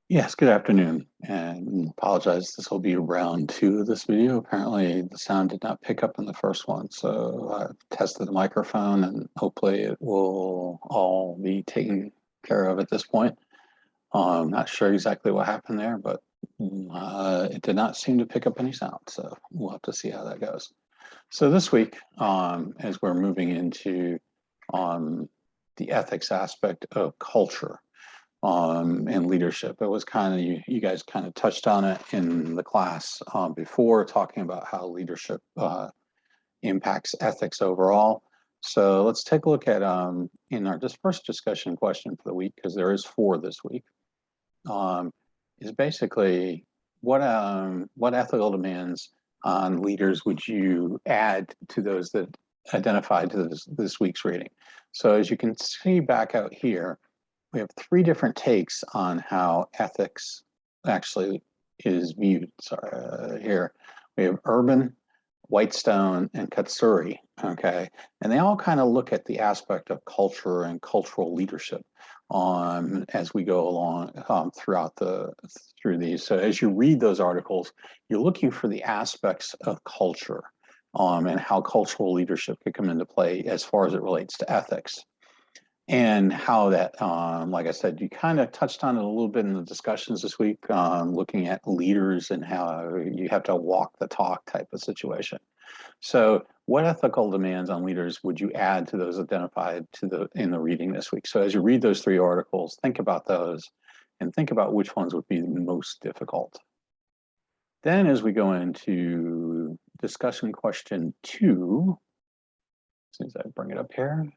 Yes, good afternoon, and apologize. This will be round two of this video. Apparently, the sound did not pick up in the first one, so I've tested the microphone, and hopefully it will all be taken care of at this point. I'm not sure exactly what happened there, but it did not seem to pick up any sound, so we'll have to see how that goes. So this week, as we're moving into the ethics aspect of culture, and leadership. It was kind of you guys kind of touched on it in the class before, talking about how leadership impacts ethics overall. So let's take a look at in our first discussion question for the week, because there is four this week, um, is basically what ethical demands on leaders would you add to those that identified to this week's reading. So as you can see back out here, we have three different takes on how ethics actually is viewed. Sorry, here we have Urban, Whitestone, and Katsuri. Okay, and they all kind of look at the aspect of culture and cultural leadership as we go along through these. So as you read those articles, you're looking for the aspects of culture and how cultural leadership could come into play as far as it relates to ethics and how that, like I said, you kind of touched on it a little bit in the discussions this week, looking at leaders and how you have to walk the talk type of situation. So, what ethical demands on leaders would you add to those identified in the reading this week? So, as you read those three articles, think about those, and think about which ones would be the most difficult. Then, as we go into discussion question two, as soon as I bring it up here.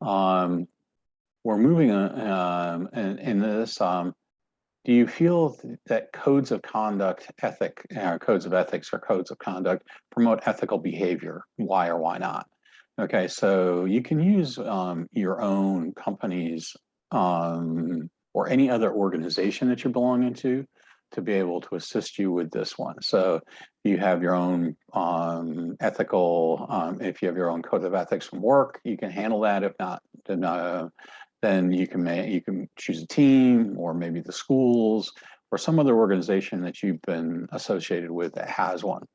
We're moving on in this. Do you feel that codes of conduct, codes of ethics, or codes of conduct promote ethical behavior? Why or why not? Okay, so you can use your own company's or any other organization that you're belonging to be able to assist you with this one. So you have your own ethical, if you have your own code of ethics from work, you can handle that. If not, then you can choose a team or maybe the schools or some other organization that you've been associated with that has one.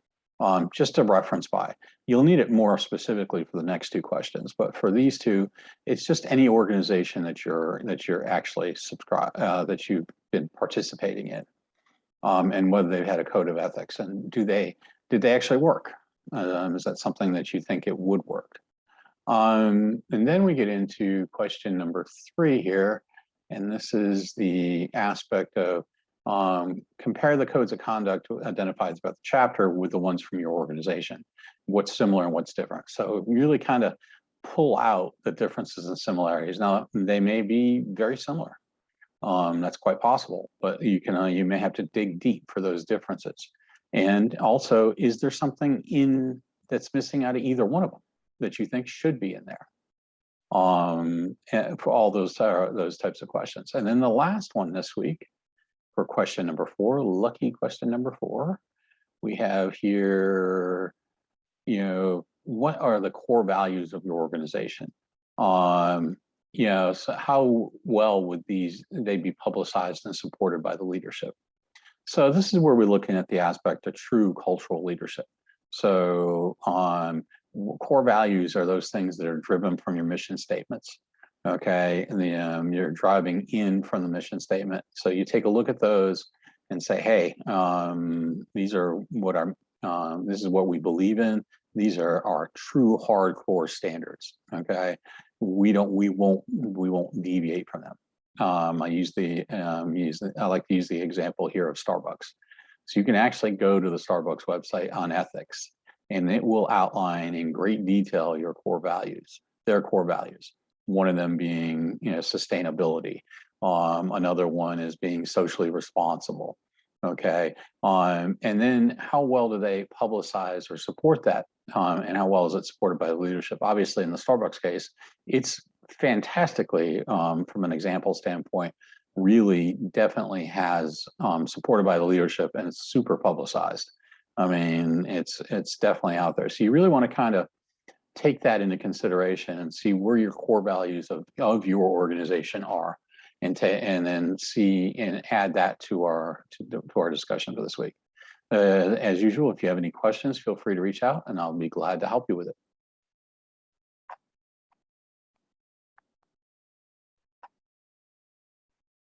Just to reference by. You'll need it more specifically for the next two questions, but for these two, it's just any organization that you're actually that you've been participating in, and whether they've had a code of ethics and did they actually work? Is that something that you think it would work? And then we get into question number three here, and this is the aspect of compare the codes of conduct identified about the chapter with the ones from your organization. What's similar and what's different? So really kind of pull out the differences and similarities. Now, they may be very similar. That's quite possible, but you may have to dig deep for those differences. And also, is there something in that's missing out of either one of them that you think should be in there? For all those types of questions. And then the last one this week for question number four, lucky question number four, we have here, what are the core values of your organization? So how well would they be publicized and supported by the leadership? So this is where we're looking at the aspect of true cultural leadership. So core values are those things that are driven from your mission statements. Okay, and you're driving in from the mission statement. So you take a look at those and say, hey, these are this is what we believe in. These are our true hardcore standards. Okay, we won't deviate from them. I like to use the example here of Starbucks. So you can actually go to the Starbucks website on ethics, and it will outline in great detail your core values, their core values. One of them being, sustainability. Another one is being socially responsible. Okay. And then how well do they publicize or support that? And how well is it supported by the leadership? Obviously, in the Starbucks case, it's fantastically, from an example standpoint, really definitely has supported by the leadership, and it's super publicized. I mean, it's definitely out there. So you really want to kind of take that into consideration and see where your core values of your organization are. and then see and add that to our discussion for this week. As usual, if you have any questions, feel free to reach out and I'll be glad to help you with it.